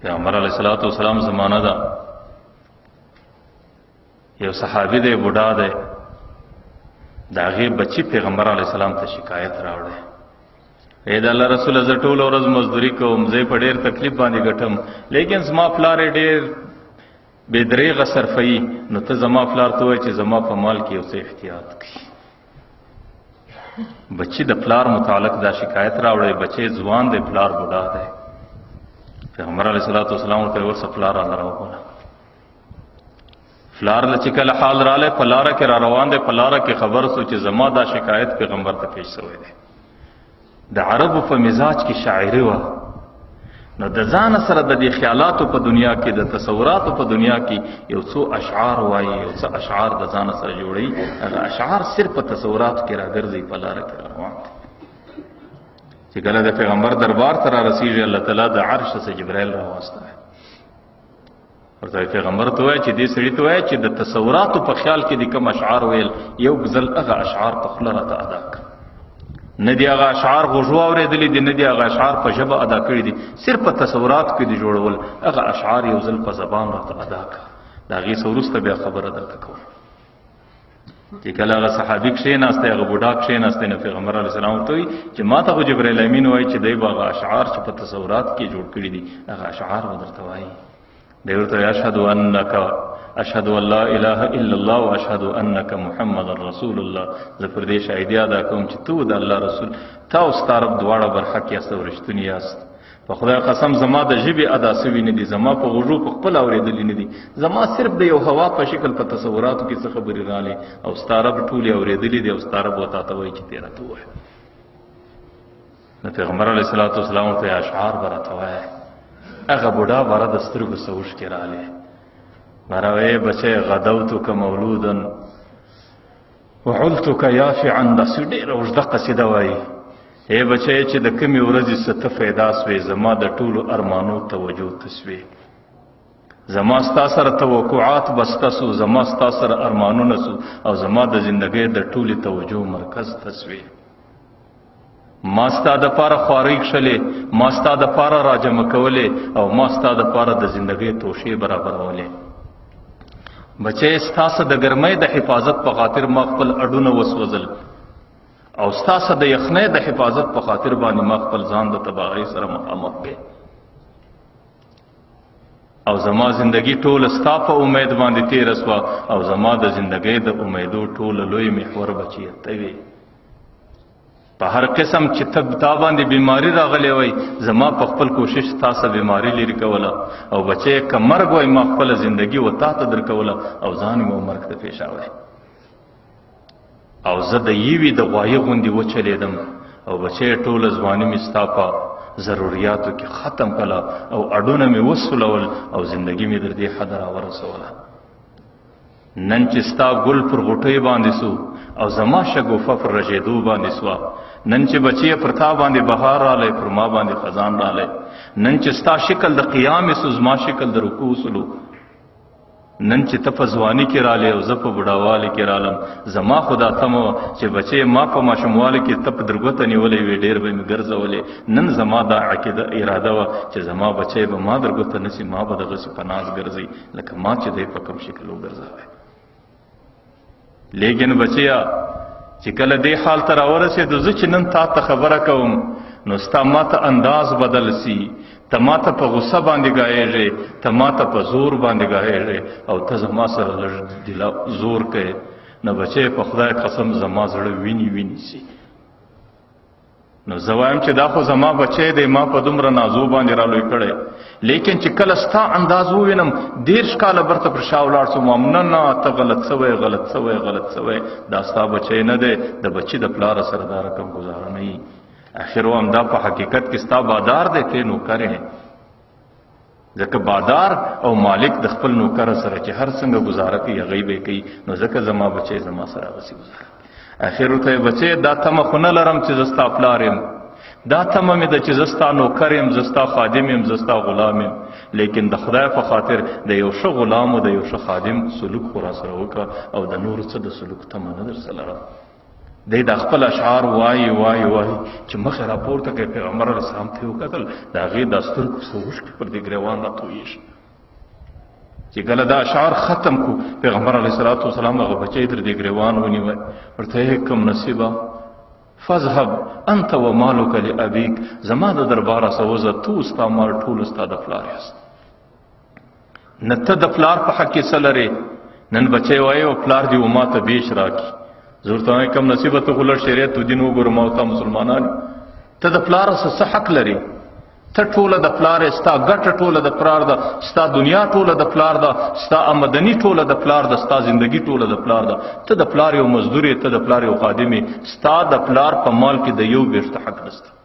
پیغمبر علیه الصلاۃ والسلام زمانہ دا یو صحابي دی بوډا دی دا غي بچی پیغمبر علیه السلام ته شکایت راوړی اے دا الله رسول ز ټول ورځ مزدوری کوم زه په ډیر تکلیف باندې ګټم لیکن زما پلار ډیر بے دریغه صرفي نو ته زما پلار ته وای چې زما په مال کې اوسه احتیاط کړي بچی د پلار متعلق دا شکایت راوړی بچی ځوان دی پلار بوډا دی پیغمبر علیه الصلاۃ والسلام ته ورسره پلار الله راوړل پلار له چې کله حال رااله پلار کې را روان دی پلار کې خبر سو چې زما دا شکایت پیغمبر ته پیښ شوی دی د عربو په مزاج کې شاعری و نو د ځان سره د دې خیالاتو په دنیا کې د تصوراتو په دنیا کې یو څو اشعار وایي یو څو اشعار د ځان سره جوړي هغه اشعار صرف په تصوراتو کې راګرځي په لار کې روان دي چې کله د پیغمبر دربار ته را رسیږي الله تعالی د عرش څخه جبرائیل راوسته ورته پیغمبر ته وایي چې دې سړي ته وایي چې د تصوراتو په خیال کې د کوم اشعار ویل یو غزل هغه اشعار په خپل راته ادا کړ نه دی هغه اشعار غوژو اوریدلې دي نه دی هغه اشعار په ژبه ادا کړی دي صرف په تصورات کې دي جوړول هغه اشعار یو ځل په زبان راته ادا کړ دا غي سورسته بیا خبره درته کوم چې کله هغه صحابي کښېناسته هغه بوډا کښېناسته نه پیغمبر علیه السلام ته وایي چې ما ته جبرائیل امین وایي چې دی هغه اشعار چې په تصورات کې جوړ کړی دي هغه اشعار ودرته وایي دی ورته اشهد انک اشهد ان لا اله الا الله واشهد انک محمد رسول الله زه پر دې شاهدی ادا کوم چې تو د الله رسول تا او ستارب دواړه برحق یاست او رښتونی یاست په خدای قسم زما د ژبې ادا سوي نه دي زما په غوږو په خپل اوریدلې نه دي زما صرف د یو هوا په شکل په تصوراتو کې څه خبرې رالې او ستارب ټولې اوریدلې دي او ستارب وتا ته وایي چې تیرا ته وایي نو پیغمبر علیه الصلاۃ والسلام ته اشعار برته وایي هغه بوډا بار د سترګو سوش کې رااله مروي بچي غدوتک مولودا وعلتک یافعا د سډیر وجد قصیده وای اے بچي چې د کمی ورځې ست فایده سوې زما د ټولو ارمانو توجه تسوي زما ستا سره توقعات بستسو زما ستا سره ارمانونه سو او زما د ژوندۍ د ټولي توجه مرکز تسوي ما ستا د پاره خواریک شلې ما ستا د پاره راجم کولې او ما ستا د پاره د ژوندۍ توشې برابرولې بچې ستاسو د ګرمۍ د حفاظت په خاطر ما خپل اډونه وسوځل او ستاسو د یخنۍ د حفاظت په خاطر باندې ما خپل ځان د تباہی سره مخامخ کړ او زما زندگی ټول ستا په امید باندې تیر اسوا او زما د زندګۍ د امیدو ټول لوی محور بچی ته وي په هر قسم چې تب تا باندې بیماری راغلی وای زما په خپل کوشش تاسو بیماری لري کوله او بچي کمرګ وای ما خپل ژوندۍ و تا ته در کوله او ځان مو مرګ ته پیښ اوي او زه د یوي د غوای غوندي و چلیدم او بچي ټول ځواني مستاپا ضرورتو کې ختم کړه او اډونه می وسولول او ژوندۍ می در دې حد را ورسوله نن چې ستا ګل پر غټي باندې سو او زما شګوفه پر رجیدو باندې سوا نن چې بچي پر تا باندې بهار رااله پر ما باندې خزان رااله نن چې ستا شکل د قیام سو زما شکل د رکوع سلو نن چې ته په ځواني کې رااله او زه په بډاوالي کې رالم زما خدا تمو چې بچي ما په ماشوموالي کې ته په درګوته نیولې وې ډېر به مې ګرځولې نن زما دا عقیده اراده و چې زما بچي به ما درګوته نسی ما به دغه پناز ګرځي لکه ما چې دې په کوم شکل وګرځاوي لیکن بچیا چې کله دې حال تر ورسېد زه چې نن تا ته خبره کوم نو ستا ماته انداز بدل سي ته ماته په غصه باندې غایېږي ته ماته په زور باندې غایېږي او ته زما سره لږ زور کوي نو بچي په خدای قسم زما زړه ویني سي نو زوایم چې دا خو زما بچي دی ما په دومره نازو باندې را لوی کړي لیکن چې کله ستا انداز ووینم 10 کاله برته پر شا ولاړ سو نه ته غلط سوی دا ستا بچی نه دی د بچی د پلار سره دا رقم گزاره نه وي اخر هم دا په حقیقت کې ستا بادار دی ته نوکر یې ځکه بادار او مالک د خپل نوکر سره چې هر څنګه گزاره کوي هغه به کوي نو ځکه زما بچی زما سره غسی گزاره اخر ته بچی دا تم خونه لرم چې زستا پلار يم دا تم مې د چې زستا نوکر يم زستا خادم يم زستا غلام يم لیکن د خدای په خاطر د یو ښه غلام او د یو ښه خادم سلوک خورا سره وکړه او د نور څه د سلوک تم نه در سره دی د خپل اشعار وایي وایي وایي چې مخ راپورته کوي پیغمبر علیه السلام ته وکتل د هغې د سترګو څه اوښکې پر دې ګریوان راتویې شي چې کله دا اشعار ختم کو پیغمبر علیه الصلاة والسلام هغه بچی تر دې ګریوان ونیوی ورته یې کم نصیبه فاذهب انت ومالک لابیک زما د درباره څه وځه تو ستا مال ټول ستا د پلار یاست نه ته د پلار په حق کې څه لرې نن بچی وایي او پلار دې وما ته بیش راکړي زه ورته وایم کم نصیبه ته خو لږ شریعت و دین وګورم او تا مسلمانان ته د پلاره څه حق لري ته ټوله د پلار یې ستا ګټه ټوله د پلار ده ستا دنیا ټوله د پلار ده ستا آمدني ټوله د پلار ده ستا زندگی ټوله د پلار ده ته د پلار یو مزدور یې ته د پلار یو خادم یې ستا د پلار په مال کې د یو بیرته حق نشته